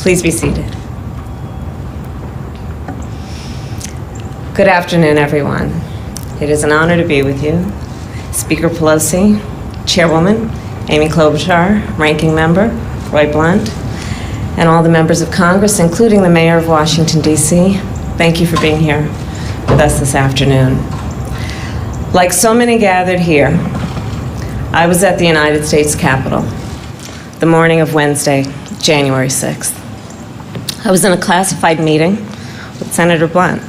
Please be seated. Good afternoon, everyone. It is an honor to be with you. Speaker Pelosi, Chairwoman Amy Klobuchar, Ranking Member Roy Blunt, and all the members of Congress, including the Mayor of Washington, D.C., thank you for being here with us this afternoon. Like so many gathered here, I was at the United States Capitol the morning of Wednesday, January 6th. I was in a classified meeting with Senator Blunt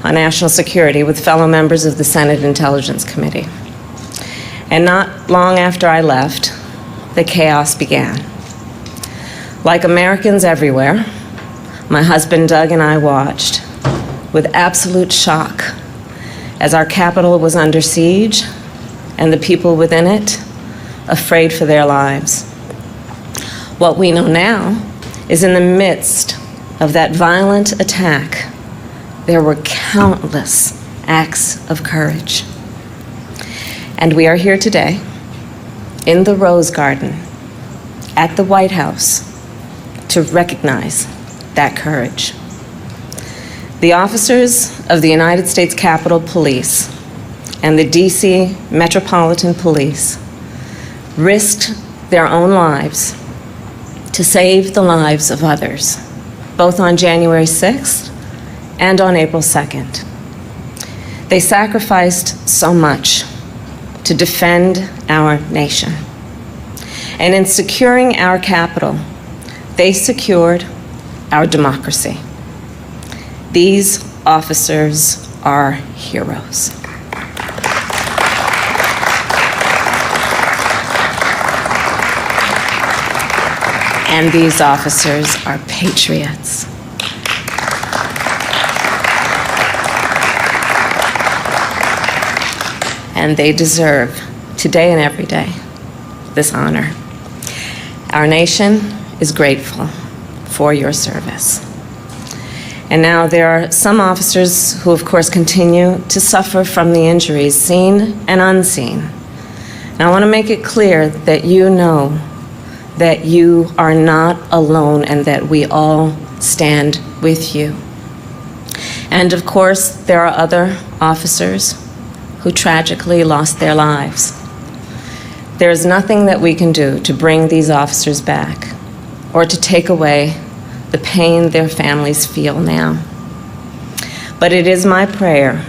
on national security with fellow members of the Senate Intelligence Committee. And not long after I left, the chaos began. Like Americans everywhere, my husband Doug and I watched with absolute shock as our Capitol was under siege and the people within it afraid for their lives. What we know now is in the midst of that violent attack, there were countless acts of courage. And we are here today in the Rose Garden at the White House to recognize that courage. The officers of the United States Capitol Police and the D.C. Metropolitan Police risked their own lives to save the lives of others, both on January 6th and on April 2nd. They sacrificed so much to defend our nation. And in securing our Capitol, they secured our democracy. These officers are heroes. And these officers are patriots. And they deserve, today and every day, this honor. Our nation is grateful for your service. And now there are some officers who, of course, continue to suffer from the injuries seen and unseen. And I want to make it clear that you know that you are not alone and that we all stand with you. And of course, there are other officers who tragically lost their lives. There is nothing that we can do to bring these officers back or to take away the pain their families feel now. But it is my prayer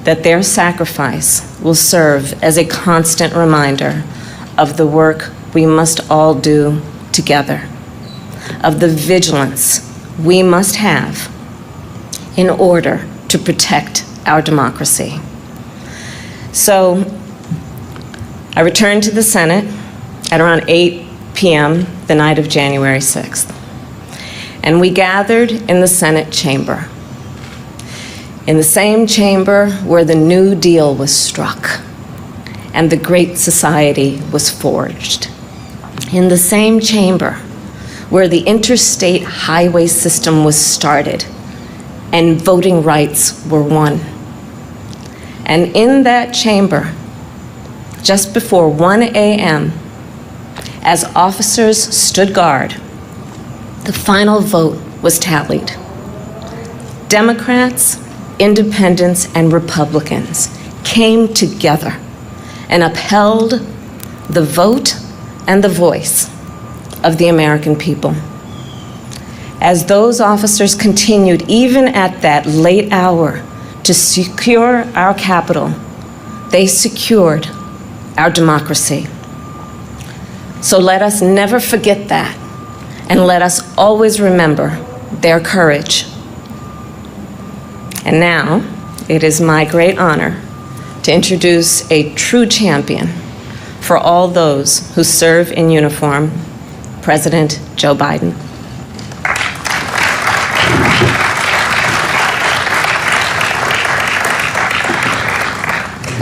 that their sacrifice will serve as a constant reminder of the work we must all do together, of the vigilance we must have in order to protect our democracy. So I returned to the Senate at around 8 p.m. the night of January 6th. And we gathered in the Senate chamber, in the same chamber where the New Deal was struck and the Great Society was forged, in the same chamber where the interstate highway system was started and voting rights were won. And in that chamber, just before 1 a.m., as officers stood guard, the final vote was tallied. Democrats, independents, and Republicans came together and upheld the vote and the voice of the American people. As those officers continued, even at that late hour, to secure our Capitol, they secured our democracy. So let us never forget that, and let us always remember their courage. And now, it is my great honor to introduce a true champion for all those who serve in uniform, President Joe Biden.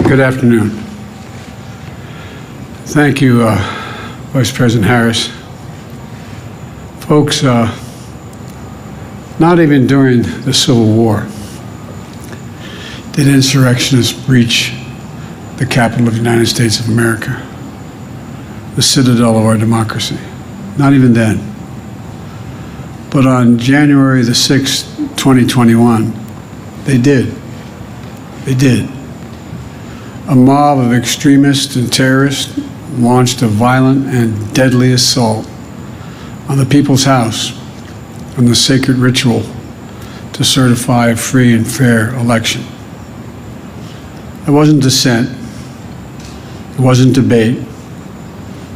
Good afternoon. Thank you, Vice President Harris. Folks, not even during the Civil War did insurrectionists breach the Capitol of the United States of America, the citadel of our democracy. Not even then. But on January the 6th, 2021, they did. They did. A mob of extremists and terrorists launched a violent and deadly assault on the People's House and the sacred ritual to certify a free and fair election. It wasn't dissent. It wasn't debate.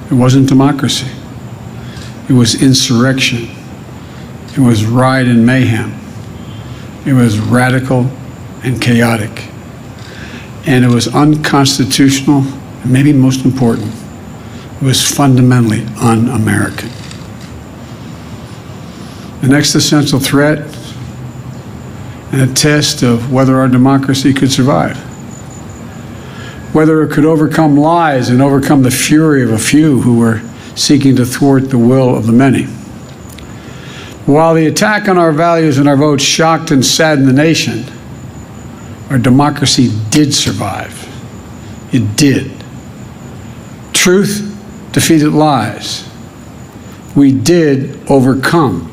It wasn't democracy. It was insurrection. It was riot and mayhem. It was radical and chaotic. And it was unconstitutional, and maybe most important, it was fundamentally un-American. An existential threat and a test of whether our democracy could survive, whether it could overcome lies and overcome the fury of a few who were seeking to thwart the will of the many. While the attack on our values and our votes shocked and saddened the nation, our democracy did survive. It did. Truth defeated lies. We did overcome.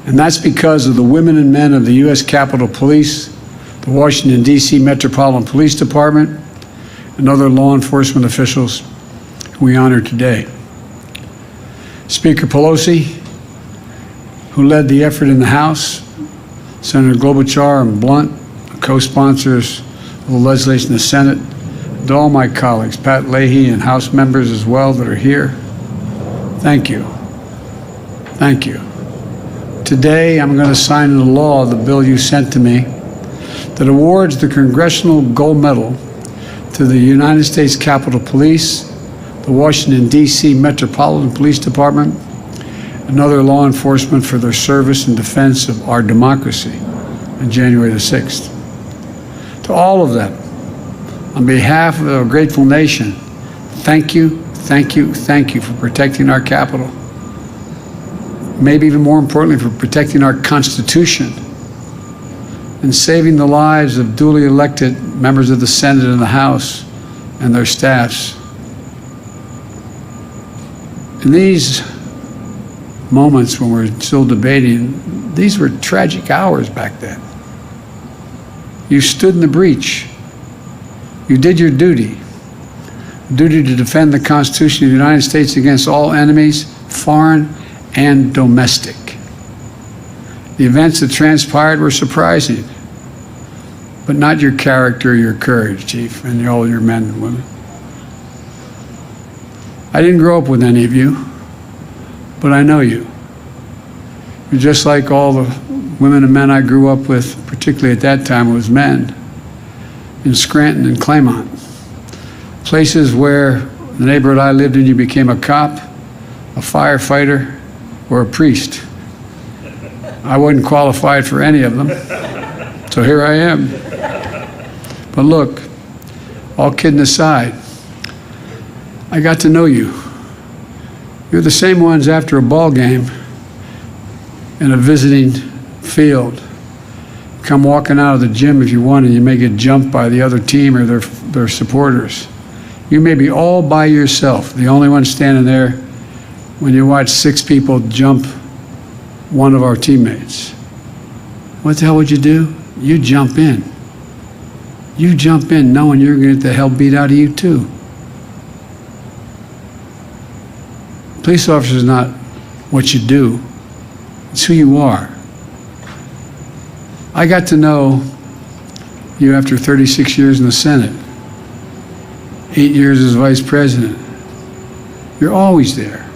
And that's because of the women and men of the U.S. Capitol Police, the Washington, D.C. Metropolitan Police Department, and other law enforcement officials we honor today. Speaker Pelosi, who led the effort in the House, Senator Klobuchar and Blunt, co-sponsors of the legislation in the Senate, and all my colleagues, Pat Leahy and House members as well that are here, thank you. Thank you. Today, I'm going to sign into law the bill you sent to me that awards the Congressional Gold Medal to the United States Capitol Police, the Washington, D.C. Metropolitan Police Department, and other law enforcement for their service and defense of our democracy on January the 6th. To all of them, on behalf of a grateful nation, thank you, thank you, thank you for protecting our Capitol. Maybe even more importantly, for protecting our Constitution and saving the lives of duly elected members of the Senate and the House and their staffs. In these moments when we're still debating, these were tragic hours back then. You stood in the breach. You did your duty to defend the Constitution of the United States against all enemies, foreign and domestic. The events that transpired were surprising, but not your character, your courage, Chief, and all your men and women. I didn't grow up with any of you, but I know you. You're just like all the women and men I grew up with, particularly at that time, it was men, in Scranton and Claymont. Places where the neighborhood I lived in, you became a cop, a firefighter, or a priest. I wasn't qualified for any of them, so here I am. But look, all kidding aside, I got to know you. You're the same ones after a ball game in a visiting field. Come walking out of the gym if you want and you may get jumped by the other team or their supporters. You may be all by yourself, the only one standing there when you watch 6 people jump one of our teammates. What the hell would you do? You jump in. You jump in knowing you're going to get the hell beat out of you too. Police officer is not what you do, it's who you are. I got to know you after 36 years in the Senate, 8 years as vice president. You're always there.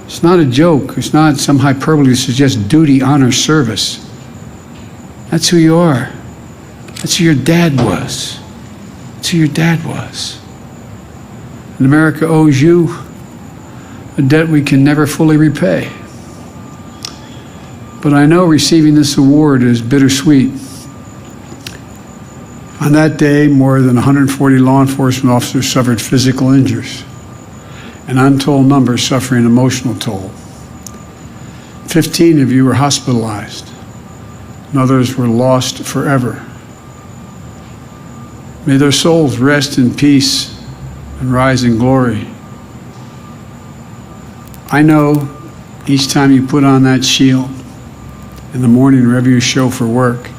It's not a joke. It's not some hyperbole to suggest duty, honor, service. That's who you are. That's who your dad was. That's who your dad was. And America owes you a debt we can never fully repay. But I know receiving this award is bittersweet. On that day, more than 140 law enforcement officers suffered physical injuries, and untold numbers suffering emotional toll. 15 of you were hospitalized, and others were lost forever. May their souls rest in peace and rise in glory. I know Each time you put on that shield in the morning, wherever you show for work,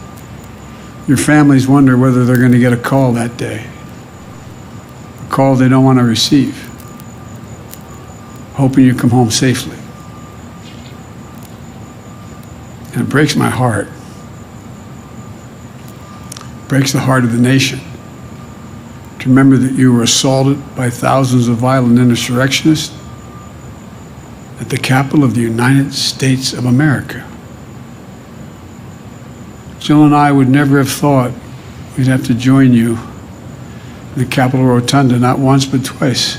your families wonder whether they're going to get a call that day. A call they don't want to receive, hoping you come home safely. And it breaks my heart. It breaks the heart of the nation to remember that you were assaulted by thousands of violent insurrectionists at the Capitol of the United States of America. Jill and I would never have thought we'd have to join you in the Capitol Rotunda, not once but twice.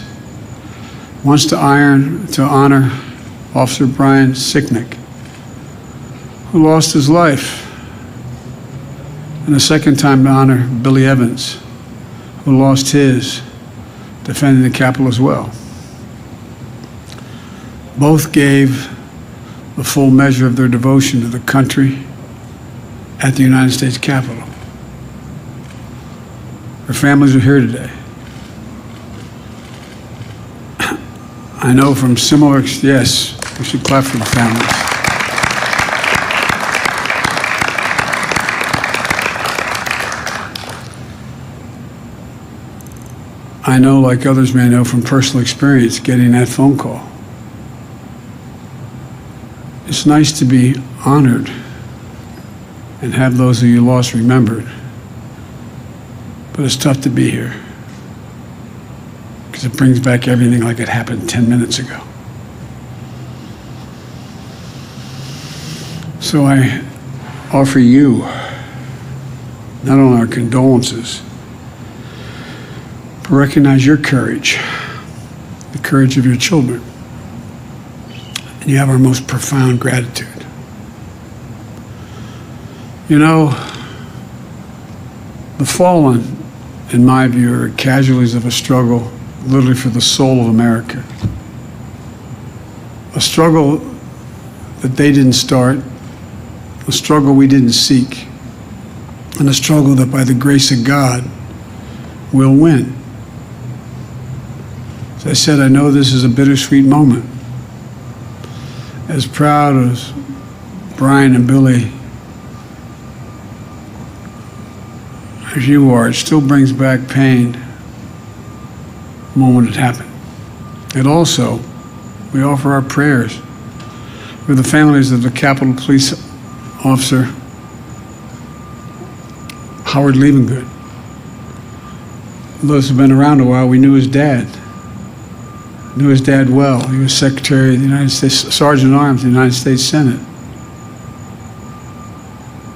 Once to honor Officer Brian Sicknick, who lost his life, and a second time to honor Billy Evans, who lost his defending the Capitol as well. Both gave the full measure of their devotion to the country at the United States Capitol. Their families are here today. I know from similar, yes, we should clap for the families. I know, like others may know from personal experience, getting that phone call. It's nice to be honored and have those who you lost remembered. But it's tough to be here because it brings back everything like it happened 10 minutes ago. So I offer you not only our condolences, but recognize your courage, the courage of your children. And you have our most profound gratitude. You know, the fallen, in my view, are casualties of a struggle literally for the soul of America. A struggle that they didn't start, a struggle we didn't seek, and a struggle that by the grace of God will win. As I said, I know this is a bittersweet moment. As proud as Brian and Billy as you are, it still brings back pain the moment it happened. And also, we offer our prayers for the families of the Capitol Police Officer Howard Liebengood. Those who've been around a while, we knew his dad. Knew his dad well. He was Secretary of the United States, Sergeant at Arms of the United States Senate.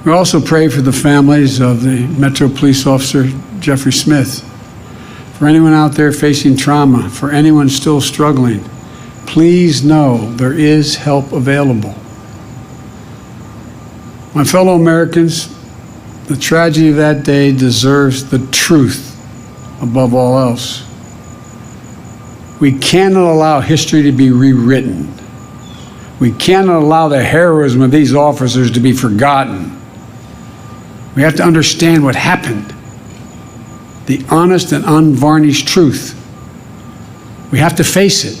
We also pray for the families of the Metro Police Officer Jeffrey Smith. For anyone out there facing trauma, for anyone still struggling, please know there is help available. My fellow Americans, the tragedy of that day deserves the truth above all else. We cannot allow history to be rewritten. We cannot allow the heroism of these officers to be forgotten. We have to understand what happened, the honest and unvarnished truth. We have to face it.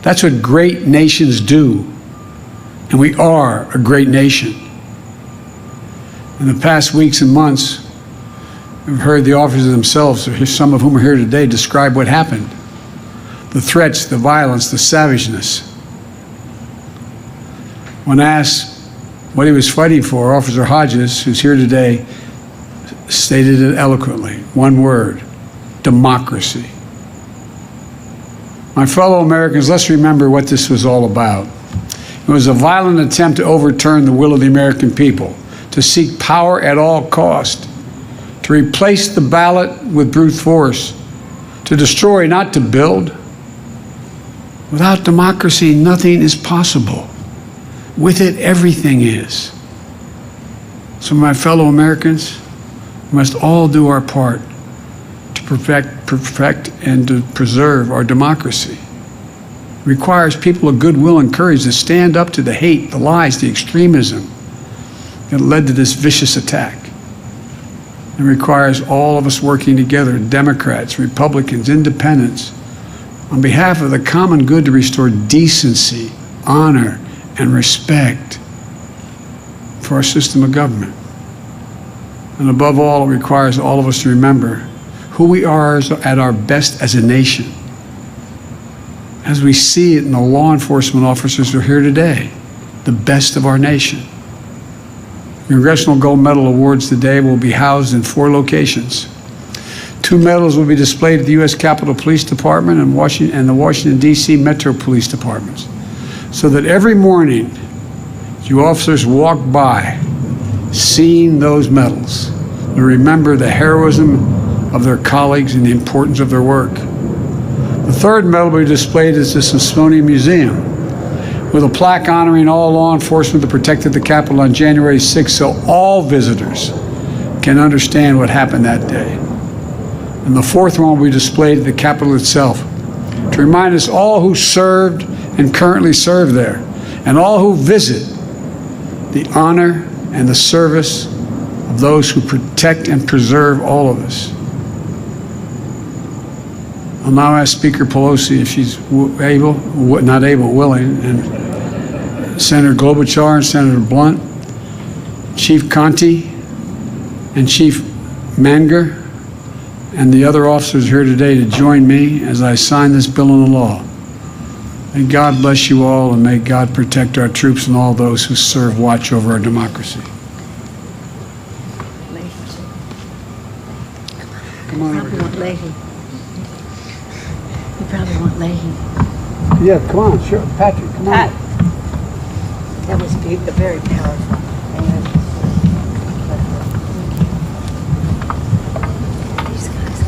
That's what great nations do, and we are a great nation. In the past weeks and months, we've heard the officers themselves, some of whom are here today, describe what happened. The threats, the violence, the savageness. When asked what he was fighting for, Officer Hodges, who's here today, stated it eloquently. One word: democracy. My fellow Americans, let's remember what this was all about. It was a violent attempt to overturn the will of the American people, to seek power at all cost, to replace the ballot with brute force, to destroy, not to build. Without democracy, nothing is possible. With it, everything is. So my fellow Americans, we must all do our part to perfect and to preserve our democracy. It requires people of goodwill and courage to stand up to the hate, the lies, the extremism that led to this vicious attack. It requires all of us working together, Democrats, Republicans, Independents, on behalf of the common good to restore decency honor, and respect for our system of government. And above all, it requires all of us to remember who we are at our best as a nation, as we see it in the law enforcement officers who are here today, the best of our nation. The Congressional Gold Medal awards today will be housed in 4 locations. 2 medals will be displayed at the U.S. Capitol Police Department and the Washington, D.C. Metro Police Departments, so that every morning you officers walk by seeing those medals and remember the heroism of their colleagues and the importance of their work. The 3rd medal will be displayed at the Smithsonian Museum with a plaque honoring all law enforcement that protected the Capitol on January 6th, so all visitors can understand what happened that day. And the 4th one will be displayed at the Capitol itself to remind us all who served and currently serve there, and all who visit, the honor and the service of those who protect and preserve all of us. I'll now ask Speaker Pelosi if she's willing, and Senator Klobuchar and Senator Blunt, Chief Conte, and Chief Manger, and the other officers here today to join me as I sign this bill into law. May God bless you all, and may God protect our troops and all those who serve watch over our democracy. Come on over here. You probably want Leahy. Yeah, come on, sure. Patrick, come on. That was very powerful. These guys.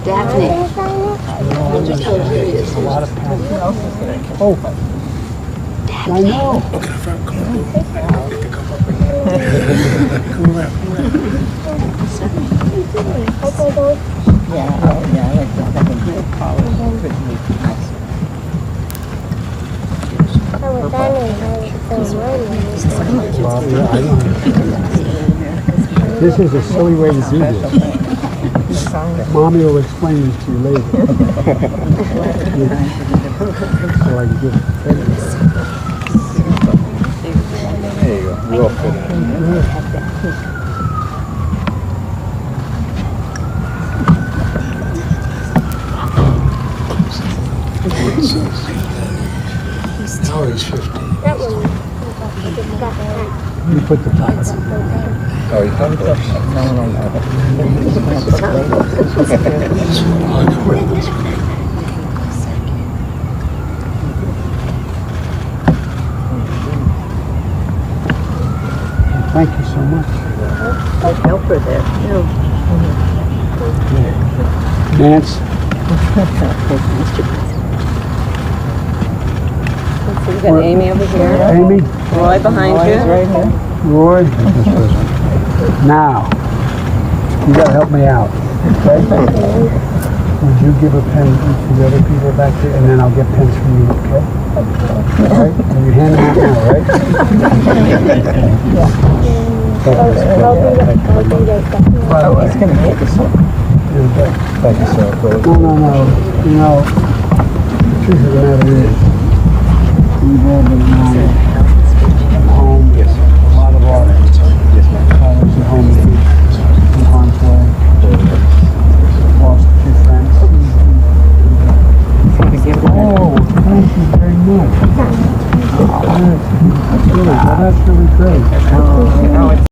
Daphne. Oh, I know. This is a silly way to do this. Mommy will explain this to you later. So I can give it credit. There you go. We'll fit it. Now he's 50. You put the top on. Oh, you have to? No. Thank you so much. I'd help her there. Nance? So we got Amy over here. Amy? Roy behind you. Right here. Roy? Now, you gotta help me out, okay? Would you give a pen to the other people back there, and then I'll get pens from you, okay? All right? And you hand them out now, right? He's going to make us one. Thank you, sir. No. You know, the truth of the matter is, we've all been home. A lot of our colleagues at home.